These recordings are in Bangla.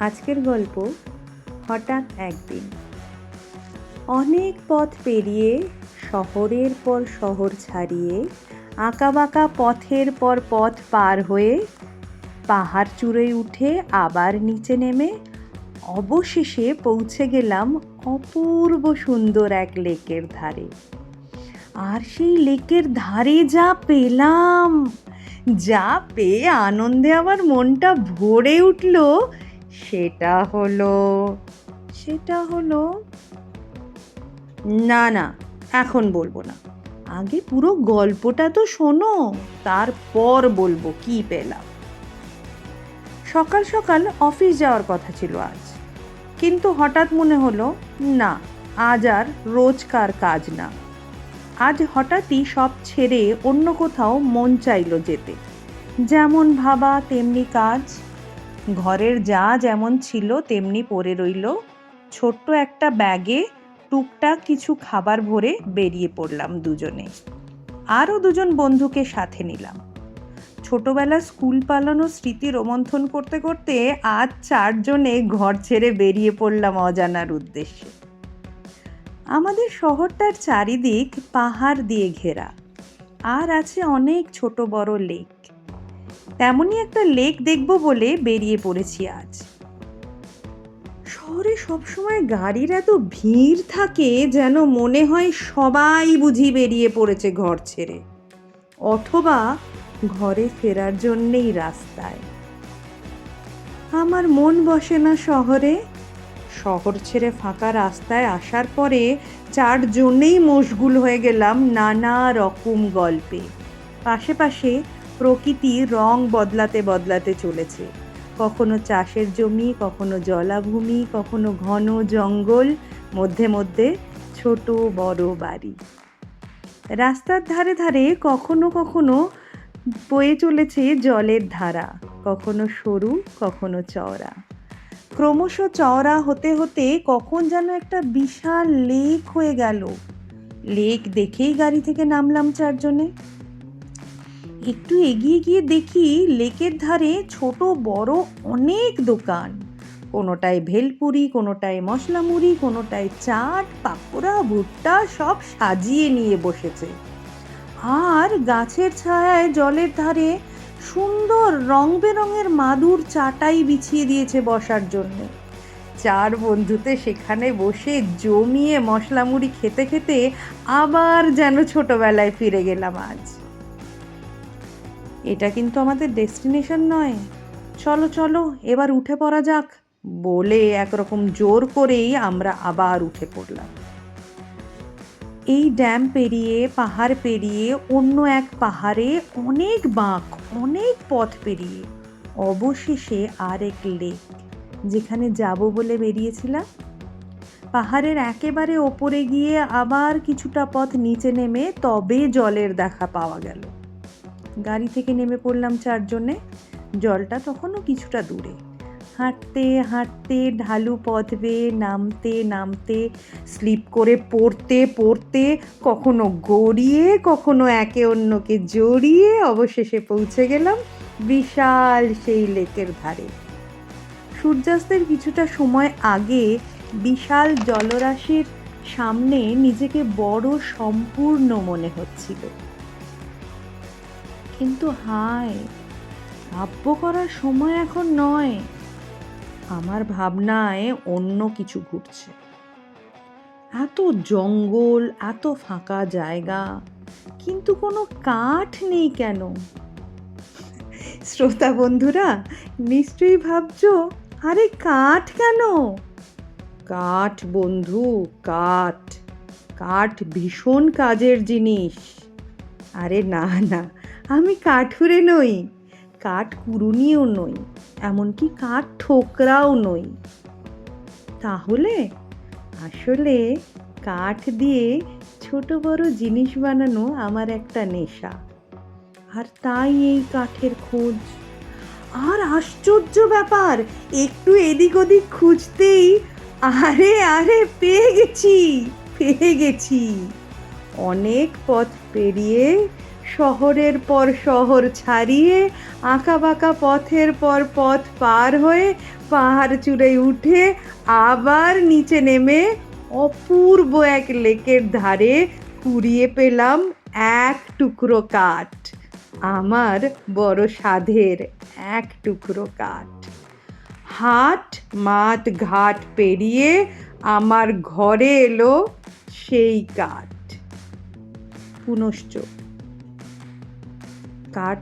আজকের গল্প হঠাৎ একদিন। অনেক পথ পেরিয়ে, শহরের পর শহর ছাড়িয়ে, আঁকাবাঁকা পথের পর পথ পার হয়ে, পাহাড় চূড়োয় উঠে আবার নিচে নেমে অবশেষে পৌঁছে গেলাম অপূর্ব সুন্দর এক লেকের ধারে। আর সেই লেকের ধারে যা পেলাম, যা পেয়ে আনন্দে আমার মনটা ভরে উঠল, সেটা হলো না, এখন বলবো না। আগে পুরো গল্পটা তো শোনো, তারপর বলবো কি পেলাম। সকাল সকাল অফিস যাওয়ার কথা ছিল আজ, কিন্তু হঠাৎ মনে হলো না, আজ আর রোজকার কাজ না। আজ হঠাৎই সব ছেড়ে অন্য কোথাও মন চাইলো যেতে। যেমন ভাবা তেমনি কাজ। ঘরের যা যেমন ছিল তেমনি পড়ে রইল। ছোট্ট একটা ব্যাগে টুকটাক কিছু খাবার ভরে বেরিয়ে পড়লাম দুজনে। আরও দুজন বন্ধুকে সাথে নিলাম। ছোটবেলা স্কুল পালানো স্মৃতি রোমন্থন করতে করতে আজ 4 জনে ঘর ছেড়ে বেরিয়ে পড়লাম অজানার উদ্দেশ্যে। আমাদের শহরটার চারিদিক পাহাড় দিয়ে ঘেরা, আর আছে অনেক ছোট বড় লেক। তেমনই একটা লেক দেখব বলে বেরিয়ে পড়েছি আজ। শহরে সবসময় গাড়ির এত ভিড় থাকে, যেন মনে হয় সবাই বুঝি বেরিয়ে পড়েছে ঘর ছেড়ে, অথবা ঘরে ফেরার জন্যেই রাস্তায়। আমার মন বসে না শহরে। শহর ছেড়ে ফাঁকা রাস্তায় আসার পরে 4 জনেই মশগুল হয়ে গেলাম নানা রকম গল্পে। পাশে পাশে প্রকৃতির রং বদলাতে বদলাতে চলেছে। কখনো চাষের জমি, কখনো জলাভূমি, কখনো ঘন জঙ্গল, মধ্যে মধ্যে ছোট বড় বাড়ি। রাস্তার ধারে ধারে কখনো কখনো বয়ে চলেছে জলের ধারা, কখনো সরু, কখনো চওড়া। ক্রমশ চওড়া হতে হতে কখন যেন একটা বিশাল লেক হয়ে গেল। লেক দেখেই গাড়ি থেকে নামলাম 4 জনে। একটু এগিয়ে গিয়ে দেখি লেকের ধারে ছোট বড় অনেক দোকান। কোনোটায় ভেলপুরি, কোনোটায় মশলা মুড়ি, কোনোটায় চাট, পাকোড়া, ভুট্টা সব সাজিয়ে নিয়ে বসেছে। আর গাছের ছায়ায় জলের ধারে সুন্দর রং বেরঙের মাদুর চাটাই বিছিয়ে দিয়েছে বসার জন্য। 4 বন্ধুতে সেখানে বসে জমিয়ে মশলা মুড়ি খেতে খেতে আবার যেন ছোটবেলায় ফিরে গেলাম আজ। এটা কিন্তু আমাদের ডেস্টিনেশন নয়, চলো চলো এবার উঠে পড়া যাক বলে একরকম জোর করেই আমরা আবার উঠে পড়লাম। এই ড্যাম পেরিয়ে, পাহাড় পেরিয়ে, অন্য এক পাহাড়ে অনেক বাঁক, অনেক পথ পেরিয়ে অবশেষে আরেক লেক, যেখানে যাব বলে বেরিয়েছিলাম। পাহাড়ের একেবারে ওপরে গিয়ে আবার কিছুটা পথ নিচে নেমে তবে জলের দেখা পাওয়া গেল। গাড়ি থেকে নেমে পড়লাম 4 জনে। জলটা তখনও কিছুটা দূরে। হাঁটতে হাঁটতে ঢালু পথ বেয়ে নামতে নামতে স্লিপ করে পড়তে পড়তে কখনো গড়িয়ে, কখনো একে অন্যকে জড়িয়ে অবশেষে পৌঁছে গেলাম বিশাল সেই লেকের ধারে। সূর্যাস্তের কিছুটা সময় আগে বিশাল জলরাশির সামনে নিজেকে বড় সম্পূর্ণ মনে হচ্ছিল। কিন্তু হায়, ভাব্য করার সময় এখন নয়। আমার ভাবনায় অন্য কিছু ঘুরছে। এত জঙ্গল, এত ফাঁকা জায়গা, কিন্তু কোনো কাঠ নেই কেন? শ্রোতা বন্ধুরা নিশ্চয়ই ভাবছো, আরে কাঠ কেন? কাঠ বন্ধু, কাঠ। কাঠ ভীষণ কাজের জিনিস। আরে না, আমি কাঠুরে নই, কাঠ কুড়ুনিও নই, এমনকি কাঠ ঠোকরাও নই। তাহলে আসলে কাঠ দিয়ে ছোট বড় জিনিস বানানো আমার একটা নেশা, আর তাই এই কাঠের খোঁজ। আর আশ্চর্য ব্যাপার, একটু এদিক ওদিক খুঁজতেই আরে পেয়ে গেছি। অনেক পথ পেরিয়ে, শহরের পর শহর ছাড়িয়ে, আঁকাবাঁকা পথের পর পথ পার হয়ে পাহাড় চূড়ে উঠে আবার নিচে নেমে অপূর্ব এক লেকের ধারে কুড়িয়ে পেলাম এক টুকরো কাঠ, আমার বড় সাধের এক টুকরো কাঠ। হাট মাঠ ঘাট পেরিয়ে আমার ঘরে এলো সেই কাঠ। পুনশ্চ কাঠ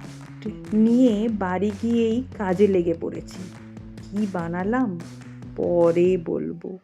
নিয়ে বাড়ি গিয়েই কাজে লেগে পড়েছি। কি বানালাম পরে বলবো।